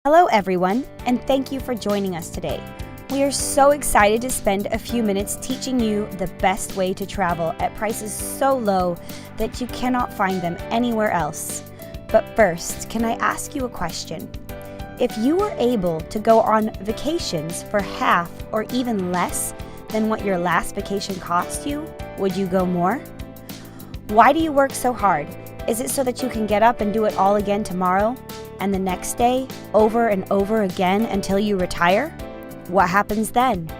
Hello everyone, and thank you for joining us today. We are so excited to spend a few minutes teaching you the best way to travel at prices so low that you cannot find them anywhere else. But first, can I ask you a question? If you were able to go on vacations for half or even less than what your last vacation cost you, would you go more? Why do you work so hard? Is it so that you can get up and do it all again tomorrow? And the next day, over and over again until you retire? What happens then?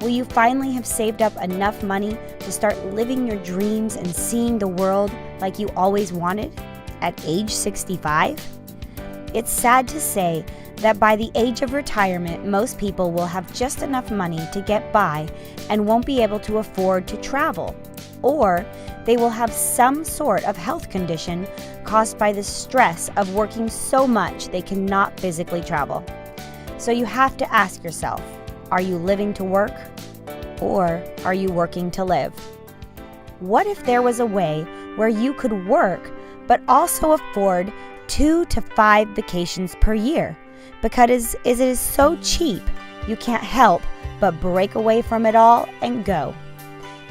Will you finally have saved up enough money to start living your dreams and seeing the world like you always wanted at age 65? It's sad to say that by the age of retirement, most people will have just enough money to get by and won't be able to afford to travel. Or they will have some sort of health condition caused by the stress of working so much they cannot physically travel. So you have to ask yourself, are you living to work or are you working to live? What if there was a way where you could work but also afford 2 to 5 vacations per year? Because it is so cheap, you can't help but break away from it all and go.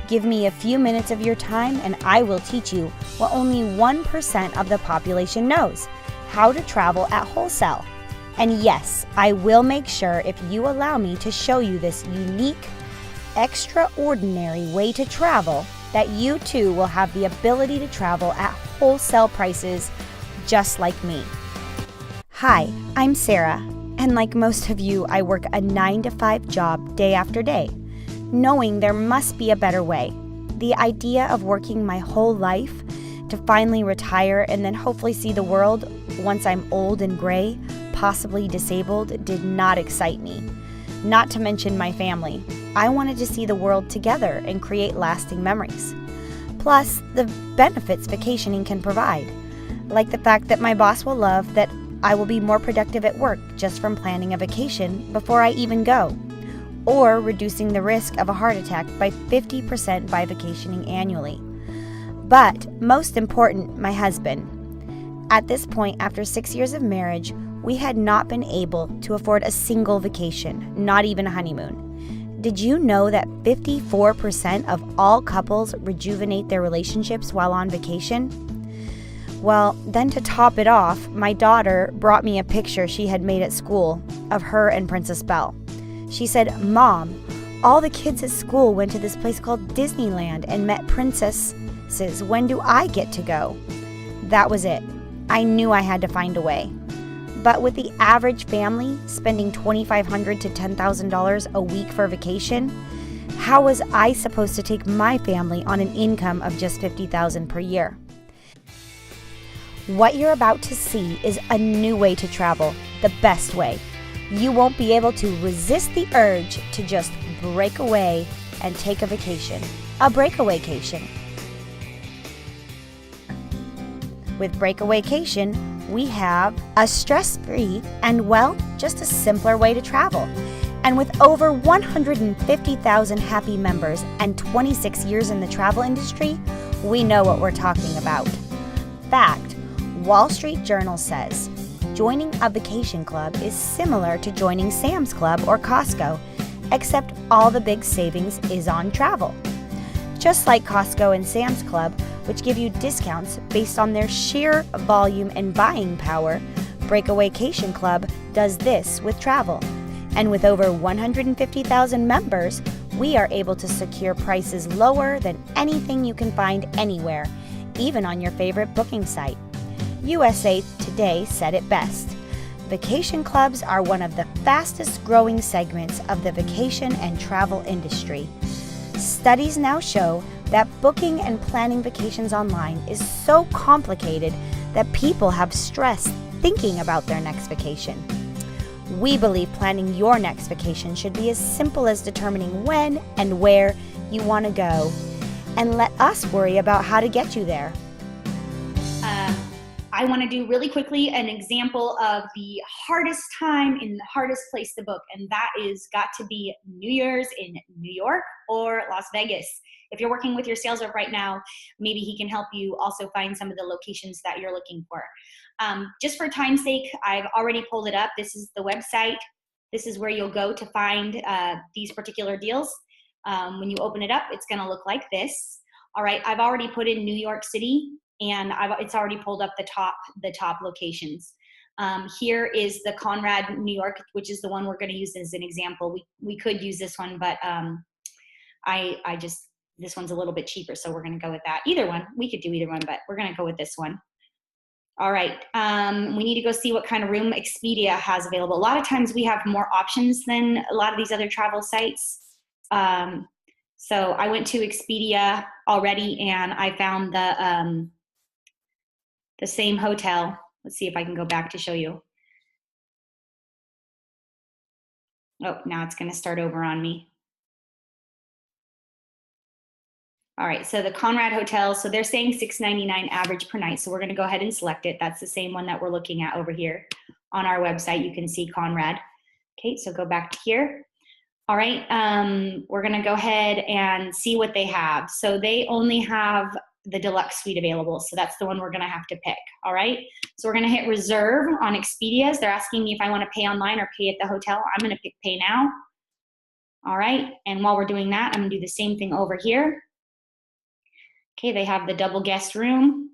Give me a few minutes of your time and I will teach you what only 1% of the population knows, how to travel at wholesale. And yes, I will make sure, if you allow me, to show you this unique, extraordinary way to travel, that you too will have the ability to travel at wholesale prices just like me. Hi, I'm Sarah, and like most of you, I work a 9-to-5 job day after day, knowing there must be a better way. The idea of working my whole life to finally retire and then hopefully see the world once I'm old and gray, possibly disabled, did not excite me. Not to mention my family. I wanted to see the world together and create lasting memories. Plus, the benefits vacationing can provide, like the fact that my boss will love that I will be more productive at work just from planning a vacation before I even go, or reducing the risk of a heart attack by 50% by vacationing annually. But most important, my husband. At this point, after 6 years of marriage, we had not been able to afford a single vacation, not even a honeymoon. Did you know that 54% of all couples rejuvenate their relationships while on vacation? Well, then to top it off, my daughter brought me a picture she had made at school of her and Princess Belle. She said, "Mom, all the kids at school went to this place called Disneyland and met princesses. When do I get to go?" That was it. I knew I had to find a way. But with the average family spending $2,500 to $10,000 a week for vacation, how was I supposed to take my family on an income of just $50,000 per year? What you're about to see is a new way to travel, the best way. You won't be able to resist the urge to just break away and take a vacation, a breakawaycation. With Breakawaycation, we have a stress-free and, well, just a simpler way to travel. And with over 150,000 happy members and 26 years in the travel industry, we know what we're talking about. Fact, Wall Street Journal says, joining a vacation club is similar to joining Sam's Club or Costco, except all the big savings is on travel. Just like Costco and Sam's Club, which give you discounts based on their sheer volume and buying power, Breakawaycation Club does this with travel. And with over 150,000 members, we are able to secure prices lower than anything you can find anywhere, even on your favorite booking site. USA Today said it best. Vacation clubs are one of the fastest growing segments of the vacation and travel industry. Studies now show that booking and planning vacations online is so complicated that people have stress thinking about their next vacation. We believe planning your next vacation should be as simple as determining when and where you want to go, and let us worry about how to get you there. I want to do really quickly an example of the hardest time in the hardest place to book, and that is got to be New Year's in New York or Las Vegas. If you're working with your sales rep right now, maybe he can help you also find some of the locations that you're looking for. Just for time's sake, I've already pulled it up. This is the website. This is where you'll go to find these particular deals. When you open it up, it's going to look like this. All right, I've already put in New York City, and it's already pulled up the top locations. Here is the Conrad, New York, which is the one we're going to use as an example. We could use this one, but this one's a little bit cheaper, so we're going to go with that. Either one, we could do either one, but we're going to go with this one. All right, we need to go see what kind of room Expedia has available. A lot of times we have more options than a lot of these other travel sites. So I went to Expedia already, and I found the same hotel. Let's see if I can go back to show you. Oh, now it's going to start over on me. All right, so the Conrad Hotel, so they're saying $6.99 average per night, so we're going to go ahead and select it. That's the same one that we're looking at over here on our website. You can see Conrad. Okay, so go back to here. All right, we're going to go ahead and see what they have. So they only have the deluxe suite available, so that's the one we're going to have to pick. All right, so we're going to hit reserve on Expedia's. They're asking me if I want to pay online or pay at the hotel. I'm going to pick pay now. All right, and while we're doing that, I'm going to do the same thing over here. Okay, they have the double guest room.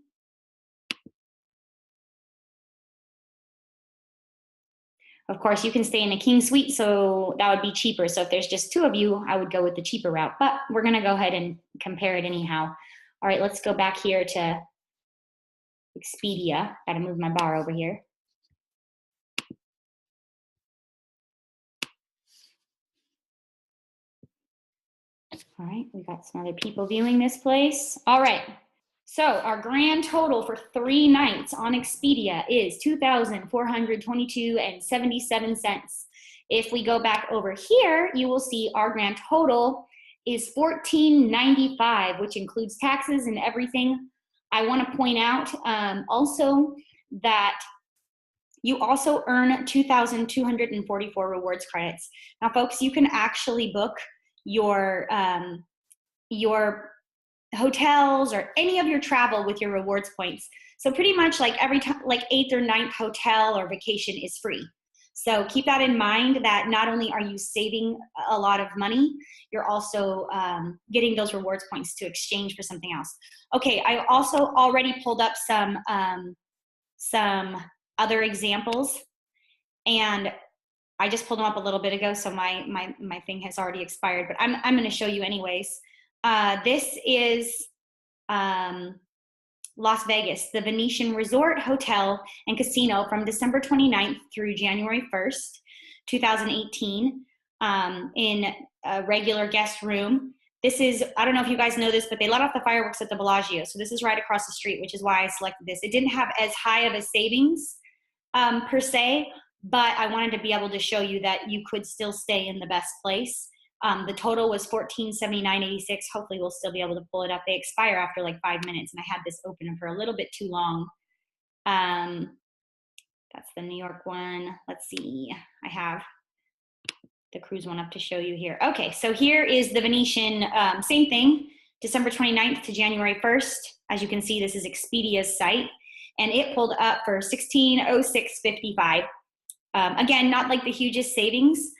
Of course, you can stay in a king suite, so that would be cheaper. So if there's just two of you, I would go with the cheaper route, but we're gonna go ahead and compare it anyhow. All right, let's go back here to Expedia. Gotta move my bar over here. All right, we got some other people viewing this place. All right, so our grand total for 3 nights on Expedia is $2,422.77. If we go back over here, you will see our grand total is $1,495, which includes taxes and everything. I want to point out also that you also earn 2,244 rewards credits. Now, folks, you can actually book your hotels or any of your travel with your rewards points. So pretty much like every time, like 8th or 9th hotel or vacation is free. So keep that in mind, that not only are you saving a lot of money, you're also getting those rewards points to exchange for something else. Okay, I also already pulled up some other examples, and I just pulled them up a little bit ago, so my thing has already expired, but I'm going to show you anyways. This is Las Vegas, the Venetian Resort Hotel and Casino from December 29th through January 1st, 2018, in a regular guest room. This is, I don't know if you guys know this, but they let off the fireworks at the Bellagio, so this is right across the street, which is why I selected this. It didn't have as high of a savings per se, but I wanted to be able to show you that you could still stay in the best place. The total was $1,479.86. Hopefully we'll still be able to pull it up. They expire after like 5 minutes, and I had this open for a little bit too long. That's the New York one. Let's see. I have the cruise one up to show you here. Okay, so here is the Venetian, same thing, December 29th to January 1st. As you can see, this is Expedia's site, and it pulled up for $1,606.55. Again, not like the hugest savings.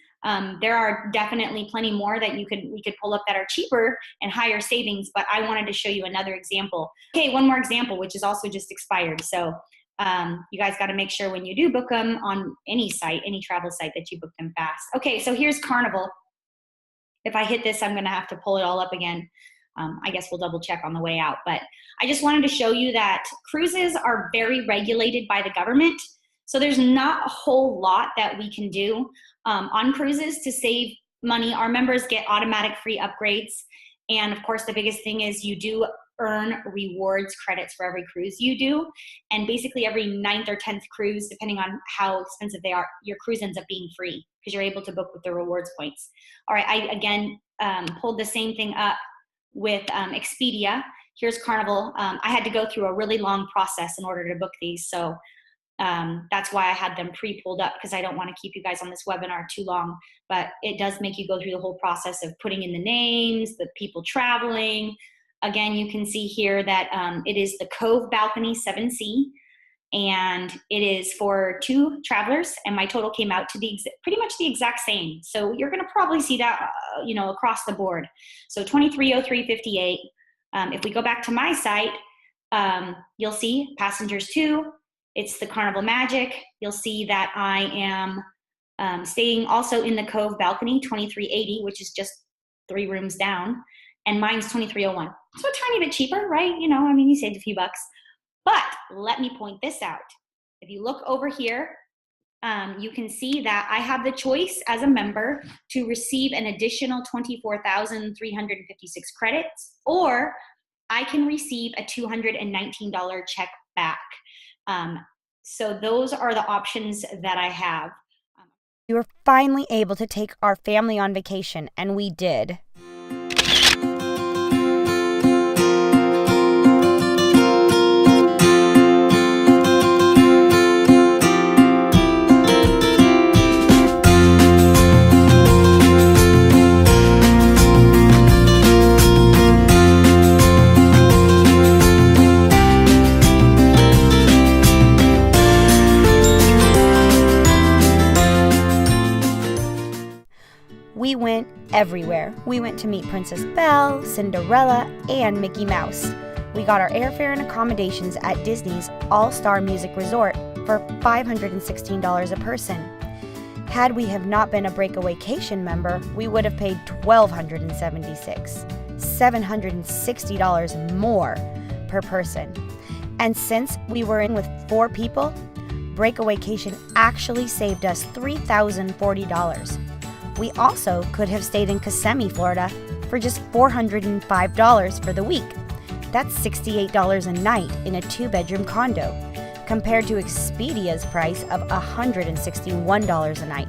There are definitely plenty more that we could pull up that are cheaper and higher savings, but I wanted to show you another example. Okay, one more example, which is also just expired. So you guys got to make sure when you do book them on any site, any travel site, that you book them fast. Okay, so here's Carnival. If I hit this, I'm going to have to pull it all up again. I guess we'll double check on the way out, but I just wanted to show you that cruises are very regulated by the government. So there's not a whole lot that we can do on cruises to save money. Our members get automatic free upgrades. And of course, the biggest thing is you do earn rewards credits for every cruise you do. And basically every 9th or 10th cruise, depending on how expensive they are, your cruise ends up being free because you're able to book with the rewards points. All right, I again pulled the same thing up with Expedia. here's Carnival. I had to go through a really long process in order to book these. So that's why I had them pre-pulled up, because I don't want to keep you guys on this webinar too long, but it does make you go through the whole process of putting in the names, the people traveling. Again, you can see here that it is the Cove Balcony 7C, and it is for 2 travelers, and my total came out to pretty much the exact same. So you're going to probably see that, across the board. So 2303.58. If we go back to my site, you'll see passengers 2. It's the Carnival Magic. You'll see that I am staying also in the Cove Balcony, 2380, which is just 3 rooms down, and mine's 2301. So a tiny bit cheaper, right? You saved a few bucks. But let me point this out. If you look over here, you can see that I have the choice as a member to receive an additional 24,356 credits, or I can receive a $219 check back. So those are the options that I have. We were finally able to take our family on vacation, and we did. We went everywhere. We went to meet Princess Belle, Cinderella, and Mickey Mouse. We got our airfare and accommodations at Disney's All-Star Music Resort for $516 a person. Had we have not been a breakawaycation member, we would have paid $1,276, $760 more per person. And since we were in with 4 people, breakawaycation actually saved us $3,040. We also could have stayed in Kissimmee, Florida for just $405 for the week. That's $68 a night in a 2-bedroom condo, compared to Expedia's price of $161 a night.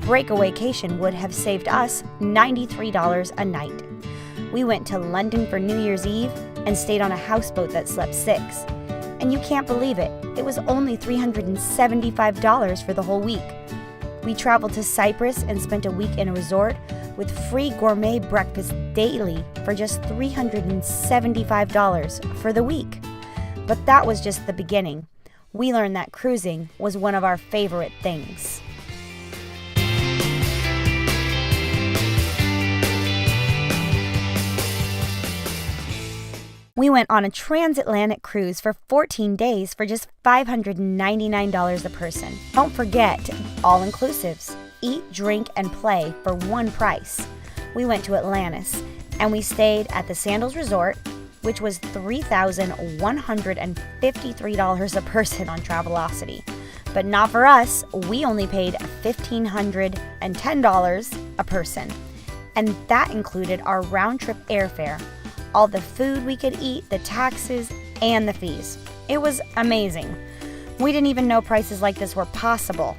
Breakawaycation would have saved us $93 a night. We went to London for New Year's Eve and stayed on a houseboat that slept 6. And you can't believe it, it was only $375 for the whole week. We traveled to Cyprus and spent a week in a resort with free gourmet breakfast daily for just $375 for the week. But that was just the beginning. We learned that cruising was one of our favorite things. We went on a transatlantic cruise for 14 days for just $599 a person. Don't forget, all-inclusives. Eat, drink, and play for one price. We went to Atlantis, and we stayed at the Sandals Resort, which was $3,153 a person on Travelocity. But not for us. We only paid $1,510 a person. And that included our round-trip airfare, all the food we could eat, the taxes, and the fees. It was amazing. We didn't even know prices like this were possible.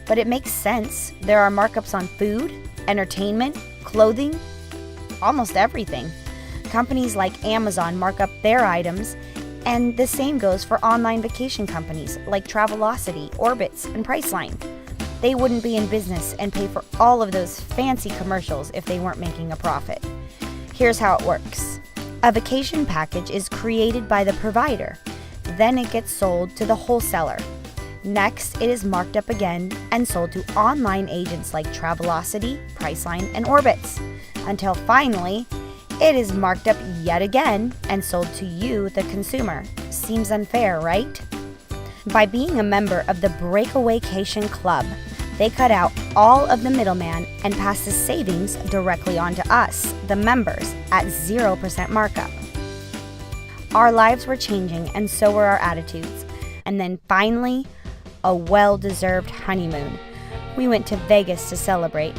But it makes sense. There are markups on food, entertainment, clothing, almost everything. Companies like Amazon mark up their items, and the same goes for online vacation companies like Travelocity, Orbitz, and Priceline. They wouldn't be in business and pay for all of those fancy commercials if they weren't making a profit. Here's how it works. A vacation package is created by the provider. Then it gets sold to the wholesaler. Next, it is marked up again and sold to online agents like Travelocity, Priceline, and Orbitz, until finally, it is marked up yet again and sold to you, the consumer. Seems unfair, right? By being a member of the Breakawaycation Club, they cut out all of the middleman and pass the savings directly on to us, the members, at 0% markup. Our lives were changing, and so were our attitudes. And then finally, a well-deserved honeymoon. We went to Vegas to celebrate.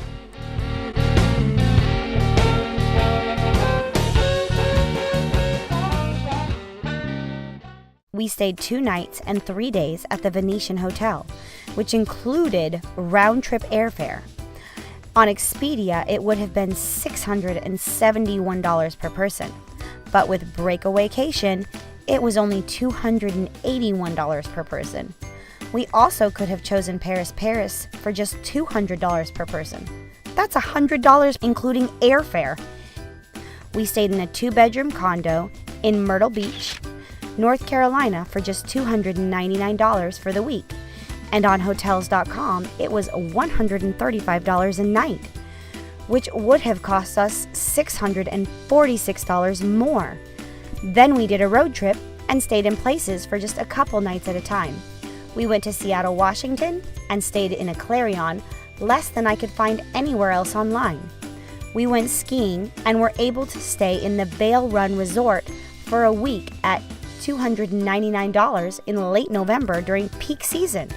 We stayed 2 nights and 3 days at the Venetian Hotel, which included round-trip airfare. On Expedia, it would have been $671 per person. But with breakawaycation, it was only $281 per person. We also could have chosen Paris for just $200 per person. That's $100 including airfare. We stayed in a 2-bedroom condo in Myrtle Beach, North Carolina for just $299 for the week. And on Hotels.com, it was $135 a night, which would have cost us $646 more. Then we did a road trip and stayed in places for just a couple nights at a time. We went to Seattle, Washington, and stayed in a Clarion, less than I could find anywhere else online. We went skiing and were able to stay in the Vail Run Resort for a week at $299 in late November during peak season.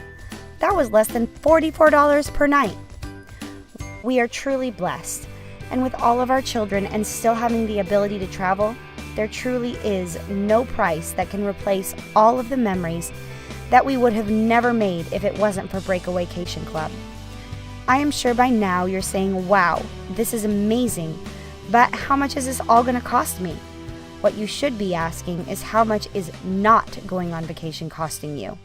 That was less than $44 per night. We are truly blessed, and with all of our children and still having the ability to travel, there truly is no price that can replace all of the memories that we would have never made if it wasn't for Breakawaycation Club. I am sure by now you're saying, wow, this is amazing, but how much is this all going to cost me? What you should be asking is how much is not going on vacation costing you?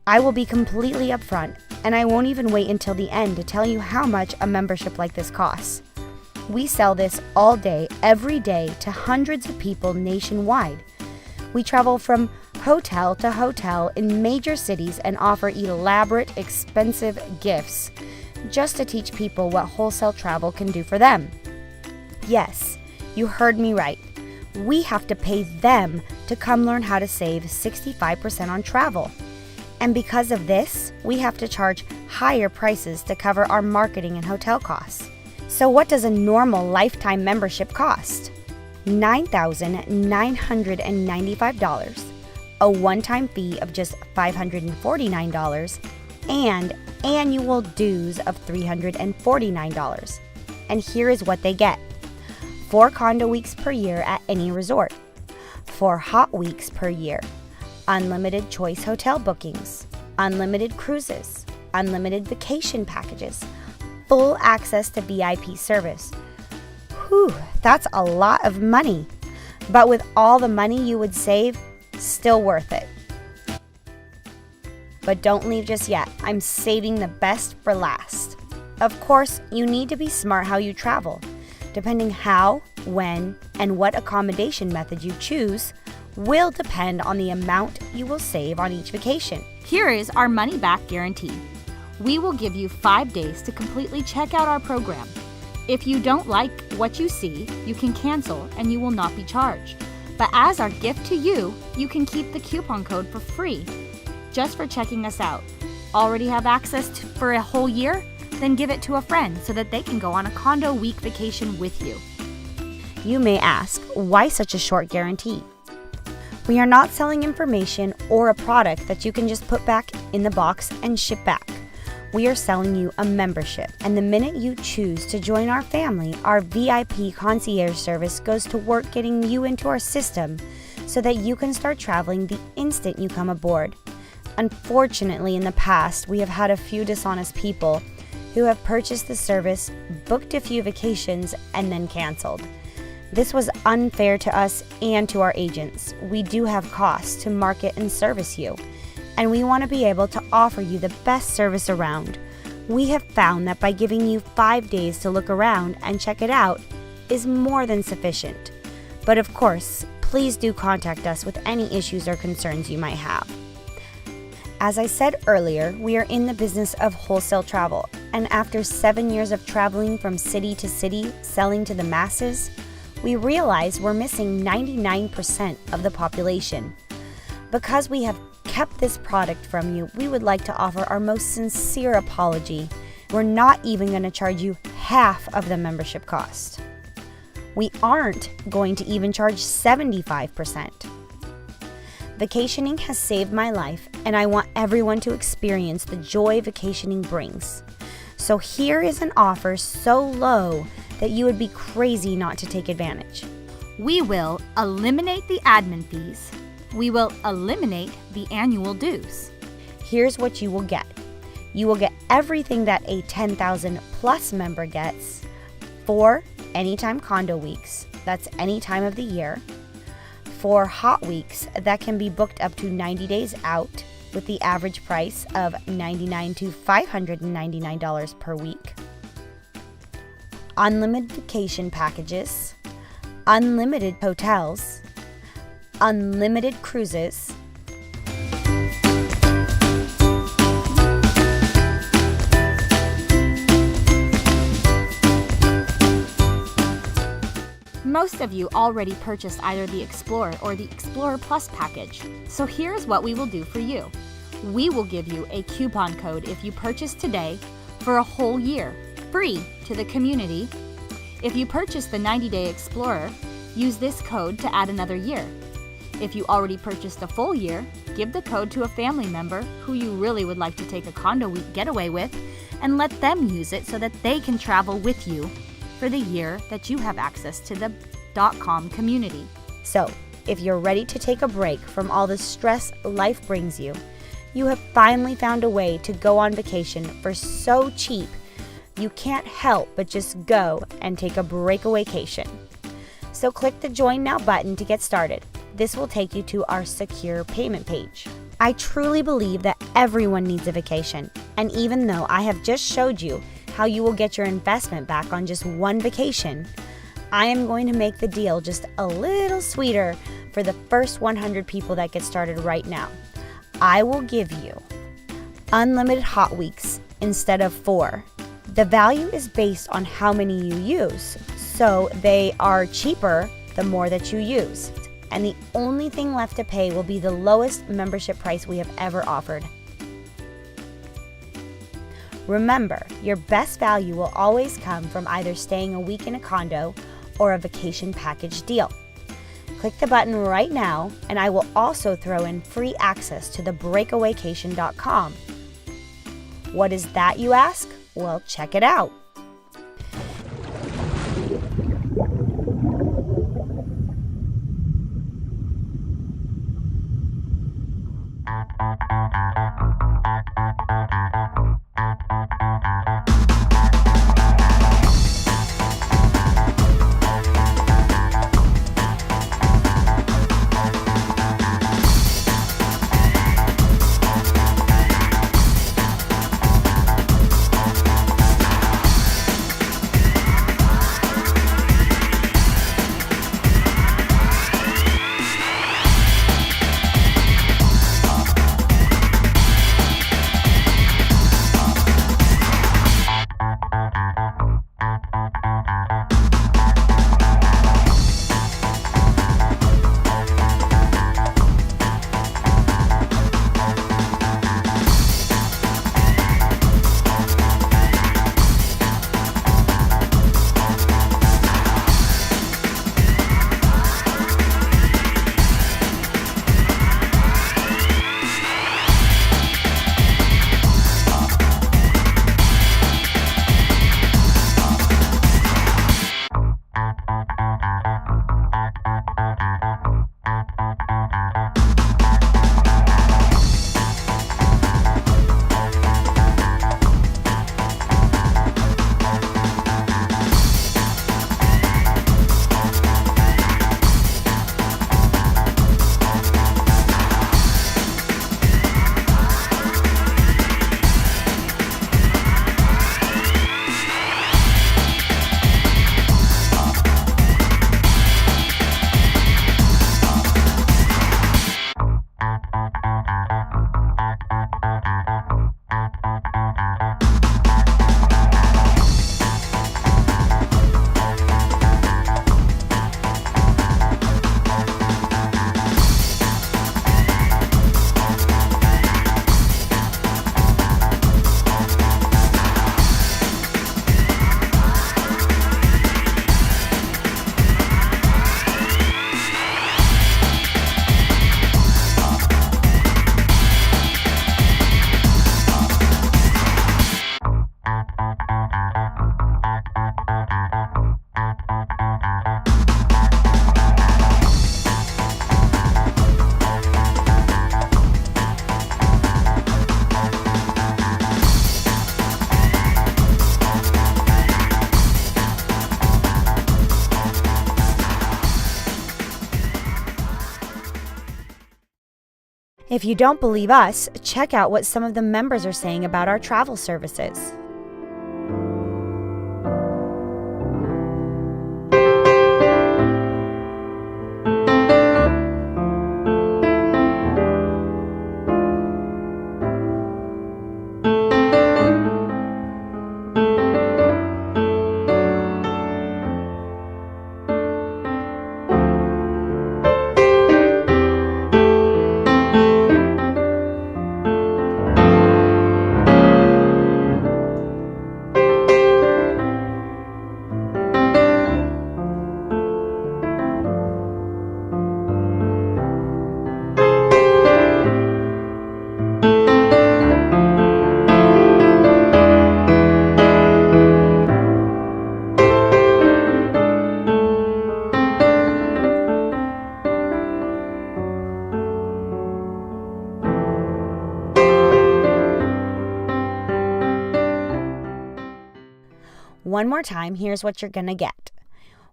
I will be completely upfront, and I won't even wait until the end to tell you how much a membership like this costs. We sell this all day, every day, to hundreds of people nationwide. We travel from hotel to hotel in major cities and offer elaborate, expensive gifts just to teach people what wholesale travel can do for them. Yes, you heard me right. We have to pay them to come learn how to save 65% on travel. And because of this, we have to charge higher prices to cover our marketing and hotel costs. So what does a normal lifetime membership cost? $9,995, a one-time fee of just $549, and annual dues of $349. And here is what they get. 4 condo weeks per year at any resort, 4 hot weeks per year, unlimited choice hotel bookings, unlimited cruises, unlimited vacation packages, full access to VIP service. Whew, that's a lot of money. But with all the money you would save, still worth it. But don't leave just yet. I'm saving the best for last. Of course, you need to be smart how you travel. Depending how, when, and what accommodation method you choose will depend on the amount you will save on each vacation. Here is our money-back guarantee. We will give you 5 days to completely check out our program. If you don't like what you see, you can cancel and you will not be charged. But as our gift to you, you can keep the coupon code for free just for checking us out. Already have access for a whole year? Then give it to a friend so that they can go on a condo week vacation with you. You may ask, why such a short guarantee? We are not selling information or a product that you can just put back in the box and ship back. We are selling you a membership, and the minute you choose to join our family, our VIP concierge service goes to work getting you into our system so that you can start traveling the instant you come aboard. Unfortunately, in the past, we have had a few dishonest people who have purchased the service, booked a few vacations, and then canceled. This was unfair to us and to our agents. We do have costs to market and service you, and we want to be able to offer you the best service around. We have found that by giving you 5 days to look around and check it out is more than sufficient. But of course, please do contact us with any issues or concerns you might have. As I said earlier, we are in the business of wholesale travel, and after 7 years of traveling from city to city, selling to the masses, we realize we're missing 99% of the population. Because we have kept this product from you, we would like to offer our most sincere apology. We're not even going to charge you half of the membership cost. We aren't going to even charge 75%. Vacationing has saved my life, and I want everyone to experience the joy vacationing brings. So here is an offer so low that you would be crazy not to take advantage. We will eliminate the admin fees. We will eliminate the annual dues. Here's what you will get. You will get everything that a 10,000 plus member gets: 4 anytime condo weeks, that's any time of the year, for Hot Weeks that can be booked up to 90 days out with the average price of $99 to $599 per week. Unlimited vacation packages, unlimited hotels, unlimited cruises, Most of you already purchased either the Explorer or the Explorer Plus package, so here's what we will do for you. We will give you a coupon code if you purchase today for a whole year, free to the community. If you purchase the 90-day Explorer, use this code to add another year. If you already purchased a full year, give the code to a family member who you really would like to take a condo week getaway with, and let them use it so that they can travel with you for the year that you have access to the .com community. So, if you're ready to take a break from all the stress life brings you, you have finally found a way to go on vacation for so cheap, you can't help but just go and take a breakawaycation. So click the Join Now button to get started. This will take you to our secure payment page. I truly believe that everyone needs a vacation, and even though I have just showed you how you will get your investment back on just one vacation, I am going to make the deal just a little sweeter for the first 100 people that get started right now. I will give you unlimited Hot Weeks instead of 4. The value is based on how many you use, so they are cheaper the more that you use. And the only thing left to pay will be the lowest membership price we have ever offered. Remember, your best value will always come from either staying a week in a condo or a vacation package deal. Click the button right now, and I will also throw in free access to the breakawaycation.club. What is that, you ask? Well, check it out. If you don't believe us, check out what some of the members are saying about our travel services. One more time, here's what you're going to get.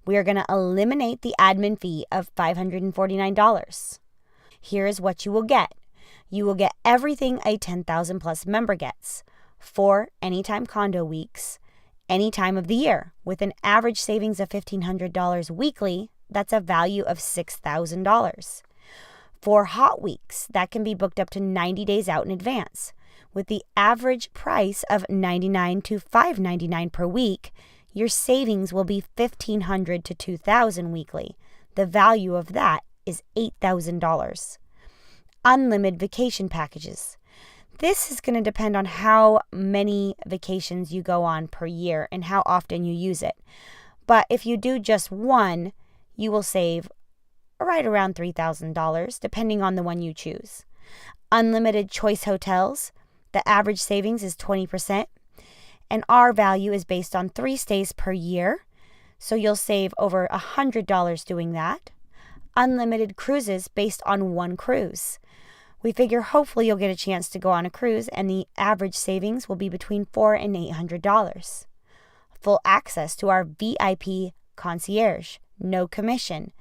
We are going to eliminate the admin fee of $549. Here's what you will get. You will get everything a 10,000 plus member gets. 4 anytime condo weeks, any time of the year, with an average savings of $1,500 weekly. That's a value of $6,000. 4 hot weeks that can be booked up to 90 days out in advance. With the average price of $99 to $599 per week, your savings will be $1,500 to $2,000 weekly. The value of that is $8,000. Unlimited vacation packages. This is going to depend on how many vacations you go on per year and how often you use it. But if you do just one, you will save right around $3,000, depending on the one you choose. Unlimited choice hotels. The average savings is 20%, and our value is based on 3 stays per year, so you'll save over $100 doing that. Unlimited cruises based on 1 cruise. We figure hopefully you'll get a chance to go on a cruise, and the average savings will be between $400 and $800. Full access to our VIP concierge, no commission.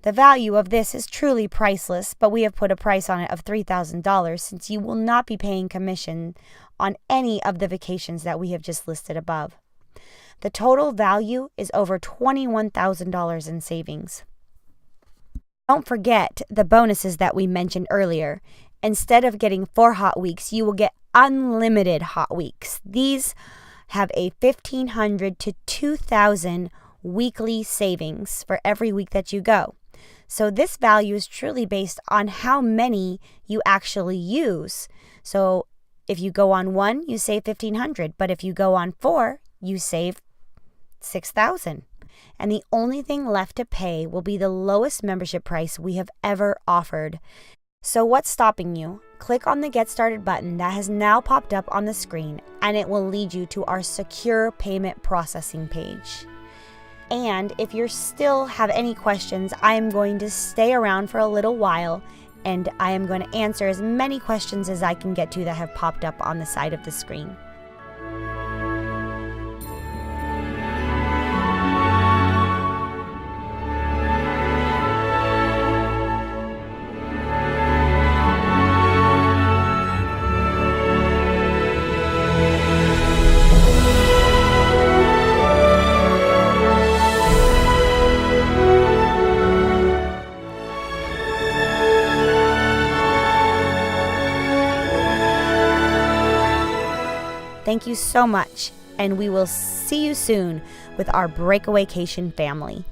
The value of this is truly priceless, but we have put a price on it of $3,000 since you will not be paying commission on any of the vacations that we have just listed above. The total value is over $21,000 in savings. Don't forget the bonuses that we mentioned earlier. Instead of getting 4 hot weeks, you will get unlimited hot weeks. These have a $1,500 to $2,000 weekly savings for every week that you go. So this value is truly based on how many you actually use. So if you go on 1, you save $1,500, but if you go on 4, you save $6,000. And the only thing left to pay will be the lowest membership price we have ever offered. So what's stopping you? Click on the Get Started button that has now popped up on the screen, and it will lead you to our secure payment processing page. And if you still have any questions, I am going to stay around for a little while, and I am going to answer as many questions as I can get to that have popped up on the side of the screen. Thank you so much, and we will see you soon with our Breakawaycation family.